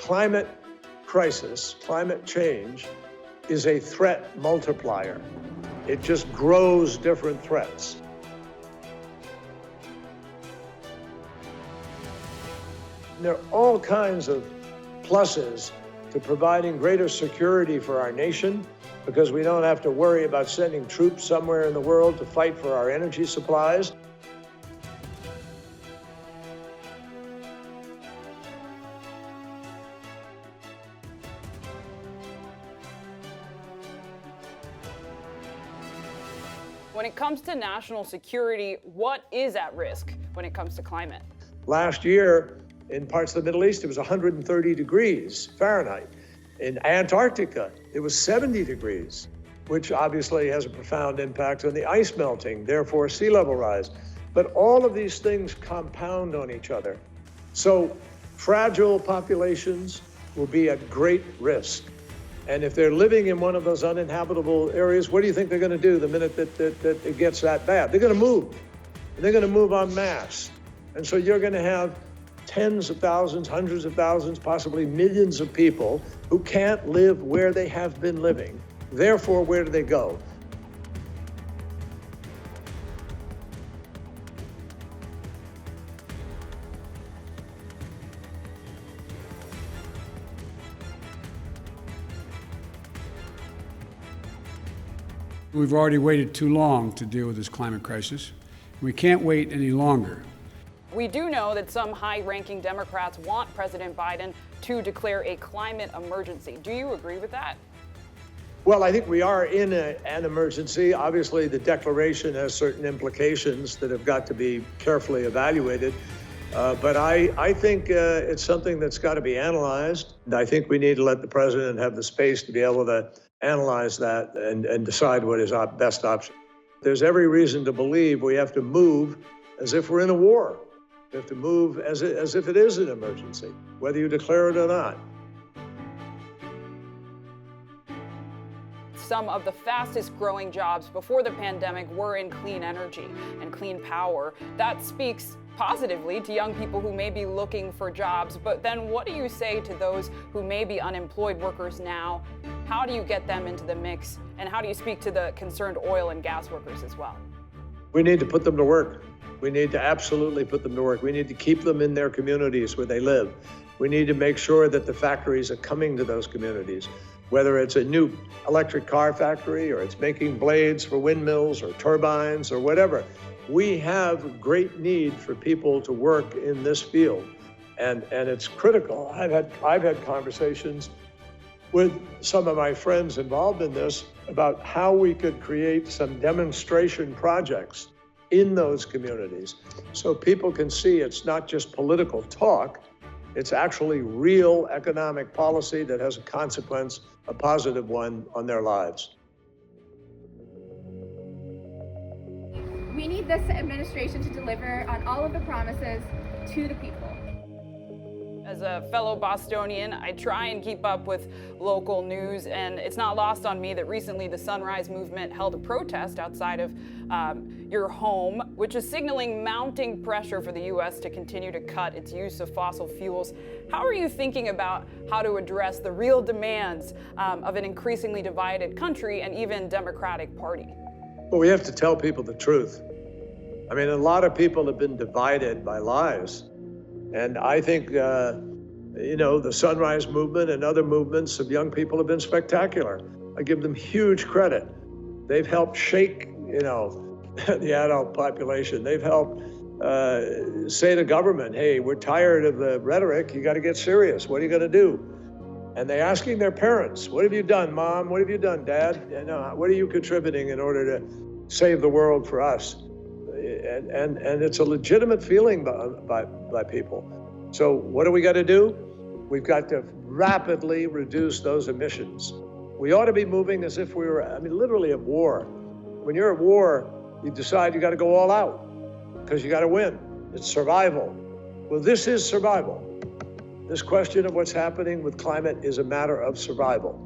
climate crisis, climate change, is a threat multiplier. It just grows different threats. There are all kinds of pluses to providing greater security for our nation, because we don't have to worry about sending troops somewhere in the world to fight for our energy supplies. When it comes to national security, what is at risk when it comes to climate? Last year, in parts of the Middle East, it was 130 degrees Fahrenheit. In Antarctica, it was 70 degrees, which obviously has a profound impact on the ice melting, therefore sea level rise. But all of these things compound on each other. So fragile populations will be at great risk. And if they're living in one of those uninhabitable areas, what do you think they're going to do the minute that it gets that bad? They're going to move. And they're going to move en masse. And so you're going to have tens of thousands, hundreds of thousands, possibly millions of people who can't live where they have been living. Therefore, where do they go? We've already waited too long to deal with this climate crisis. We can't wait any longer. We do know that some high-ranking Democrats want President Biden to declare a climate emergency. Do you agree with that? Well, I think we are in an emergency. Obviously, the declaration has certain implications that have got to be carefully evaluated. But I think it's something that's got to be analyzed. And I think we need to let the president have the space to be able to analyze that and decide what is our best option. There's every reason to believe we have to move as if we're in a war. We have to move as if it is an emergency, whether you declare it or not. Some of the fastest growing jobs before the pandemic were in clean energy and clean power. That speaks positively to young people who may be looking for jobs, but then what do you say to those who may be unemployed workers now? How do you get them into the mix? And how do you speak to the concerned oil and gas workers as well? We need to put them to work. We need to absolutely put them to work. We need to keep them in their communities where they live. We need to make sure that the factories are coming to those communities, whether it's a new electric car factory or it's making blades for windmills or turbines or whatever. We have great need for people to work in this field, and it's critical. I've had conversations with some of my friends involved in this about how we could create some demonstration projects in those communities so people can see it's not just political talk, it's actually real economic policy that has a consequence, a positive one, on their lives. We need this administration to deliver on all of the promises to the people. As a fellow Bostonian, I try and keep up with local news, and it's not lost on me that recently the Sunrise Movement held a protest outside of your home, which is signaling mounting pressure for the U.S. to continue to cut its use of fossil fuels. How are you thinking about how to address the real demands of an increasingly divided country and even Democratic Party? Well, we have to tell people the truth. I mean, a lot of people have been divided by lies. And I think, the Sunrise Movement and other movements of young people have been spectacular. I give them huge credit. They've helped shake, the adult population. They've helped say to government, hey, we're tired of the rhetoric. You got to get serious. What are you going to do? And they're asking their parents, what have you done, Mom? What have you done, Dad? What are you contributing in order to save the world for us? And it's a legitimate feeling by people. So what do we got to do? We've got to rapidly reduce those emissions. We ought to be moving as if we were, literally at war. When you're at war, you decide you got to go all out because you got to win. It's survival. Well, this is survival. This question of what's happening with climate is a matter of survival.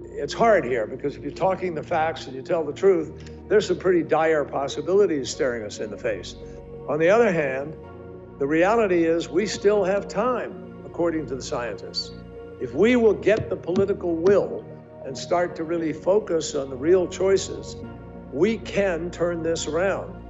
It's hard here because if you're talking the facts and you tell the truth, there's some pretty dire possibilities staring us in the face. On the other hand, the reality is we still have time, according to the scientists. If we will get the political will and start to really focus on the real choices, we can turn this around.